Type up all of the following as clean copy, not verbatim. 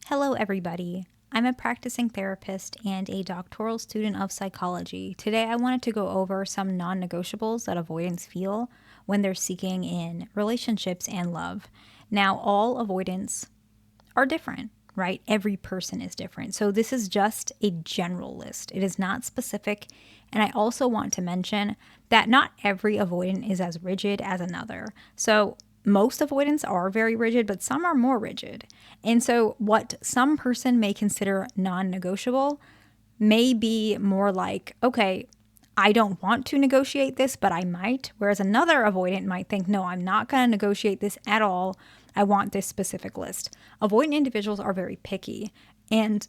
Hello, everybody. I'm a practicing therapist and a doctoral student of psychology. Today, I wanted to go over some non negotiables that avoidants feel when they're seeking in relationships and love. Now, all avoidants are different, right? Every person is different. So, this is just a general list, it is not specific. And I also want to mention that not every avoidant is as rigid as another. So, most avoidants are very rigid, but some are more rigid. And so, what some person may consider non negotiable may be more like, okay, I don't want to negotiate this, but I might. Whereas another avoidant might think, no, I'm not going to negotiate this at all. I want this specific list. Avoidant individuals are very picky. And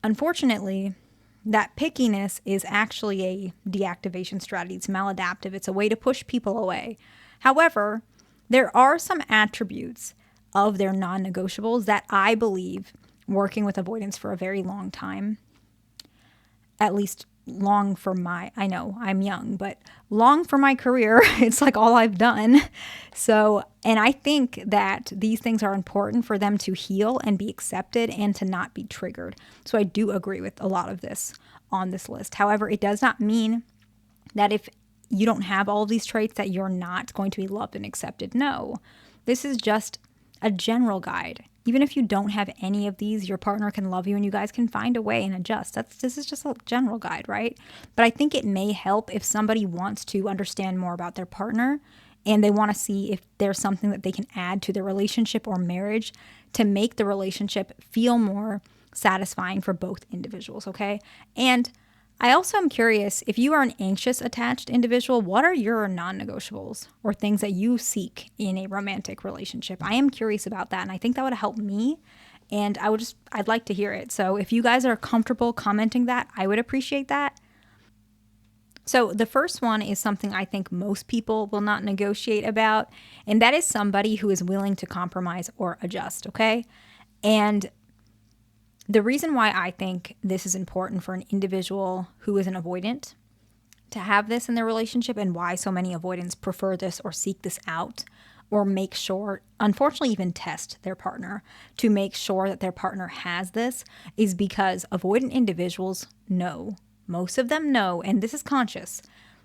unfortunately, that pickiness is actually a deactivation strategy. It's maladaptive. It's a way to push people away. However, there are some attributes of their non-negotiables that I believe, working with avoidance for a very long time, at least long for I know I'm young, but long for my career, it's like all I've done. So, and I think that these things are important for them to heal and be accepted and to not be triggered. So I do agree with a lot of this on this list. However, it does not mean that if you don't have all of these traits that you're not going to be loved and accepted. No, this is just a general guide. Even if you don't have any of these, your partner can love you and you guys can find a way and adjust. This is just a general guide, right? But I think it may help if somebody wants to understand more about their partner and they want to see if there's something that they can add to their relationship or marriage to make the relationship feel more satisfying for both individuals, okay? And I also am curious, if you are an anxious attached individual, what are your non-negotiables or things that you seek in a romantic relationship? I am curious about that, and I think that would help me, and I'd like to hear it. So if you guys are comfortable commenting that, I would appreciate that. So the first one is something I think most people will not negotiate about, and that is somebody who is willing to compromise or adjust, okay? And the reason why I think this is important for an individual who is an avoidant to have this in their relationship, and why so many avoidants prefer this or seek this out or make sure, unfortunately even test their partner to make sure that their partner has this, is because avoidant individuals know, most of them know, and this is conscious,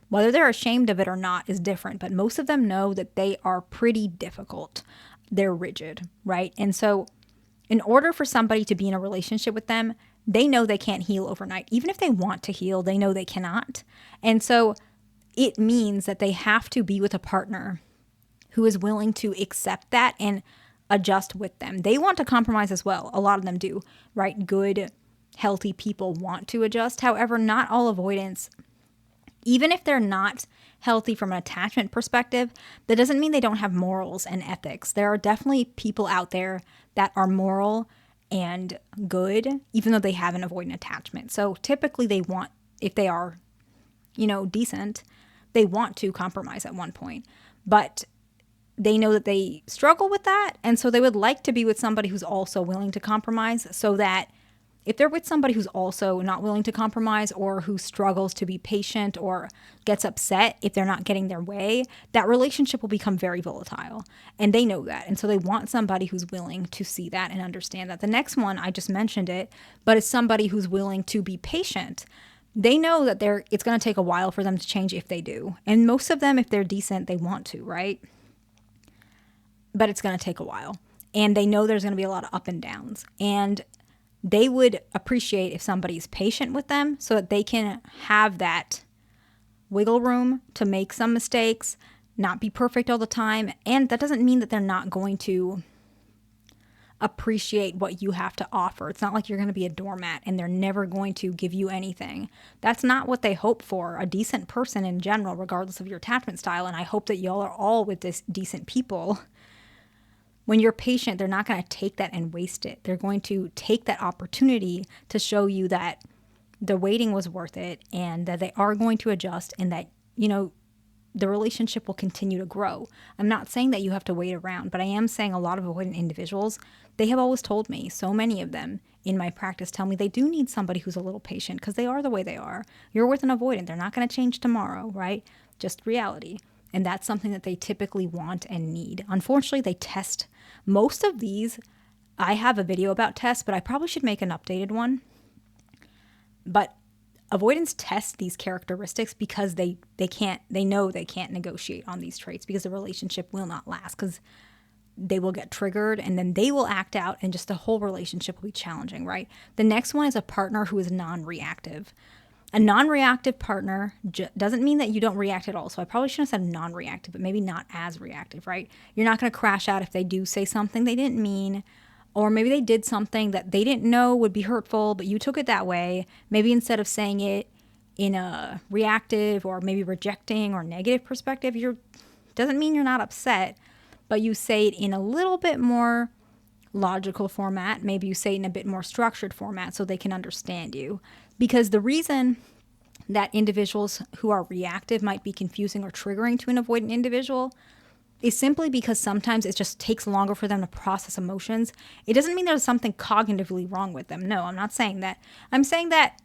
whether they're ashamed of it or not is different, but most of them know that they are pretty difficult. They're rigid, right? And so in order for somebody to be in a relationship with them, they know they can't heal overnight. Even if they want to heal, they know they cannot. And so it means that they have to be with a partner who is willing to accept that and adjust with them. They want to compromise as well. A lot of them do, right? Good, healthy people want to adjust. However, not all avoidants, even if they're not healthy from an attachment perspective, that doesn't mean they don't have morals and ethics. There are definitely people out there that are moral and good, even though they have an avoidant attachment. So typically they want, if they are, decent, they want to compromise at one point. But they know that they struggle with that. And so they would like to be with somebody who's also willing to compromise, so that if they're with somebody who's also not willing to compromise or who struggles to be patient or gets upset if they're not getting their way, that relationship will become very volatile. And they know that. And so they want somebody who's willing to see that and understand that. The next one, I just mentioned it, but it's somebody who's willing to be patient. They know that it's going to take a while for them to change if they do. And most of them, if they're decent, they want to, right? But it's going to take a while. And they know there's going to be a lot of up and downs. And they would appreciate if somebody's patient with them so that they can have that wiggle room to make some mistakes, not be perfect all the time. And that doesn't mean that they're not going to appreciate what you have to offer. It's not like you're going to be a doormat and they're never going to give you anything. That's not what they hope for. A decent person in general, regardless of your attachment style, and I hope that y'all are all with this decent people. When you're patient, they're not going to take that and waste it. They're going to take that opportunity to show you that the waiting was worth it and that they are going to adjust and that, the relationship will continue to grow. I'm not saying that you have to wait around, but I am saying a lot of avoidant individuals, they have always told me, so many of them in my practice tell me they do need somebody who's a little patient because they are the way they are. You're with an avoidant. They're not going to change tomorrow, right? Just reality. And that's something that they typically want and need. Unfortunately, they test most of these I have a video about tests, but I probably should make an updated one. But avoidance tests these characteristics because they know they can't negotiate on these traits because the relationship will not last, because they will get triggered and then they will act out and just the whole relationship will be challenging, right? The next one is a partner who is non-reactive. A non-reactive partner doesn't mean that you don't react at all. So I probably shouldn't have said non-reactive, but maybe not as reactive, right? You're not going to crash out if they do say something they didn't mean, or maybe they did something that they didn't know would be hurtful, but you took it that way. Maybe instead of saying it in a reactive or maybe rejecting or negative perspective, doesn't mean you're not upset, but you say it in a little bit more logical format. Maybe you say it in a bit more structured format so they can understand you. Because the reason that individuals who are reactive might be confusing or triggering to an avoidant individual is simply because sometimes it just takes longer for them to process emotions. It doesn't mean there's something cognitively wrong with them. No, I'm not saying that. I'm saying that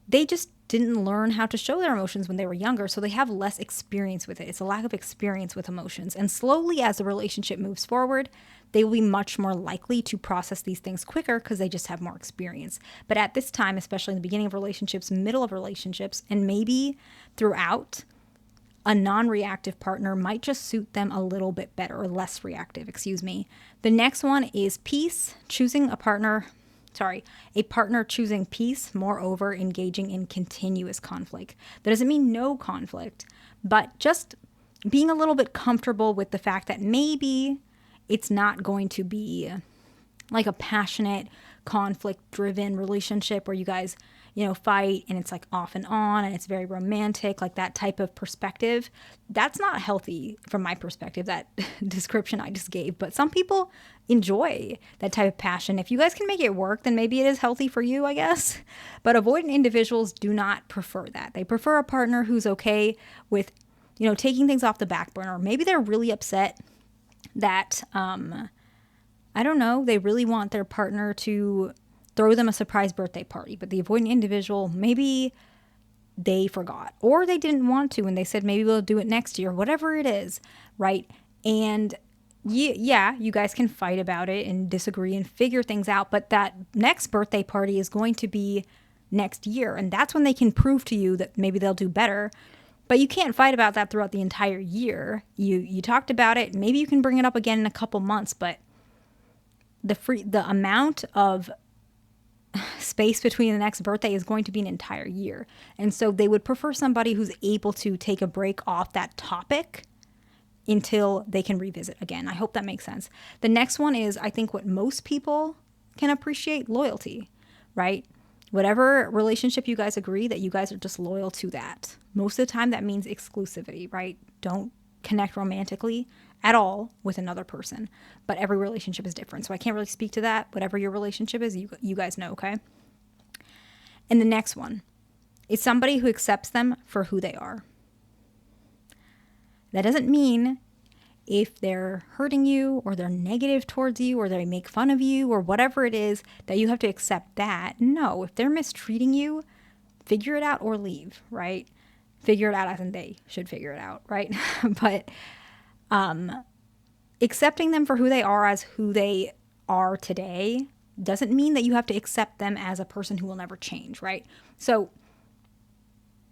they just didn't learn how to show their emotions when they were younger, so they have less experience with it. It's a lack of experience with emotions. And slowly, as the relationship moves forward, they will be much more likely to process these things quicker because they just have more experience. But at this time, especially in the beginning of relationships, middle of relationships, and maybe throughout, a non-reactive partner might just suit them a little bit better, or less reactive, excuse me. The next one is peace, a partner choosing peace, moreover engaging in continuous conflict. That doesn't mean no conflict, but just being a little bit comfortable with the fact that maybe it's not going to be like a passionate, conflict-driven relationship where you guys, fight and it's like off and on and it's very romantic, like that type of perspective. That's not healthy from my perspective, that description I just gave. But some people enjoy that type of passion. If you guys can make it work, then maybe it is healthy for you, I guess. But avoidant individuals do not prefer that. They prefer a partner who's okay with, taking things off the back burner. Maybe they're really upset that, I don't know, they really want their partner to throw them a surprise birthday party, but the avoidant individual, maybe they forgot or they didn't want to and they said maybe we'll do it next year, whatever it is, right? And yeah, you guys can fight about it and disagree and figure things out, but that next birthday party is going to be next year, and that's when they can prove to you that maybe they'll do better. But you can't fight about that throughout the entire year. You talked about it, maybe you can bring it up again in a couple months, but the amount of space between the next birthday is going to be an entire year. And so they would prefer somebody who's able to take a break off that topic until they can revisit again. I hope that makes sense. The next one is, I think, what most people can appreciate: loyalty, right? Whatever relationship you guys agree that you guys are just loyal to that. Most of the time that means exclusivity, right? Don't connect romantically at all with another person. But every relationship is different, so I can't really speak to that. Whatever your relationship is, you guys know, okay? And the next one is somebody who accepts them for who they are. That doesn't mean if they're hurting you or they're negative towards you or they make fun of you or whatever it is that you have to accept that. No, if they're mistreating you, figure it out or leave, right? Figure it out as in they should figure it out, right? But accepting them for who they are as who they are today doesn't mean that you have to accept them as a person who will never change, right? So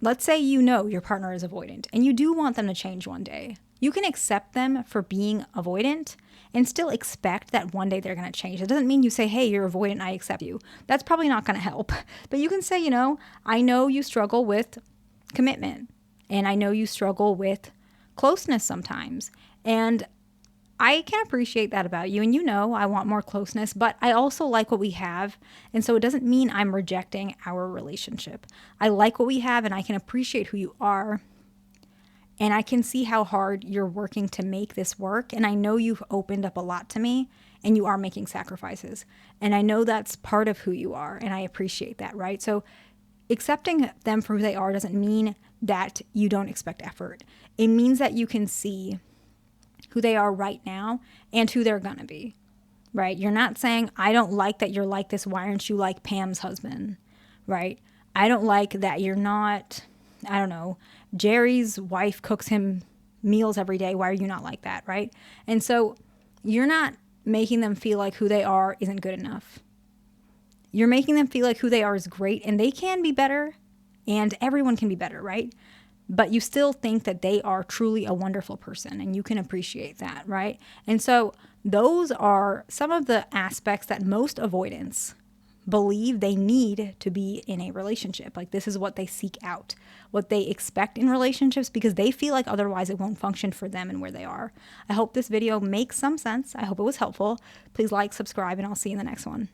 let's say your partner is avoidant and you do want them to change one day. You can accept them for being avoidant and still expect that one day they're going to change. It doesn't mean you say, hey, you're avoidant, I accept you. That's probably not going to help. But you can say, I know you struggle with commitment and I know you struggle with closeness sometimes. And I can appreciate that about you. And I want more closeness, but I also like what we have. And so it doesn't mean I'm rejecting our relationship. I like what we have and I can appreciate who you are. And I can see how hard you're working to make this work. And I know you've opened up a lot to me and you are making sacrifices. And I know that's part of who you are. And I appreciate that, right? So accepting them for who they are doesn't mean that you don't expect effort. It means that you can see who they are right now and who they're going to be, right? You're not saying, I don't like that you're like this. Why aren't you like Pam's husband, right? I don't like that you're not, I don't know, Jerry's wife cooks him meals every day. Why are you not like that, right? And so you're not making them feel like who they are isn't good enough. You're making them feel like who they are is great, and they can be better, and everyone can be better, right? But you still think that they are truly a wonderful person, and you can appreciate that, right? And so those are some of the aspects that most avoidants believe they need to be in a relationship. Like, this is what they seek out, what they expect in relationships, because they feel like otherwise it won't function for them and where they are. I hope this video makes some sense. I hope it was helpful. Please like, subscribe, and I'll see you in the next one.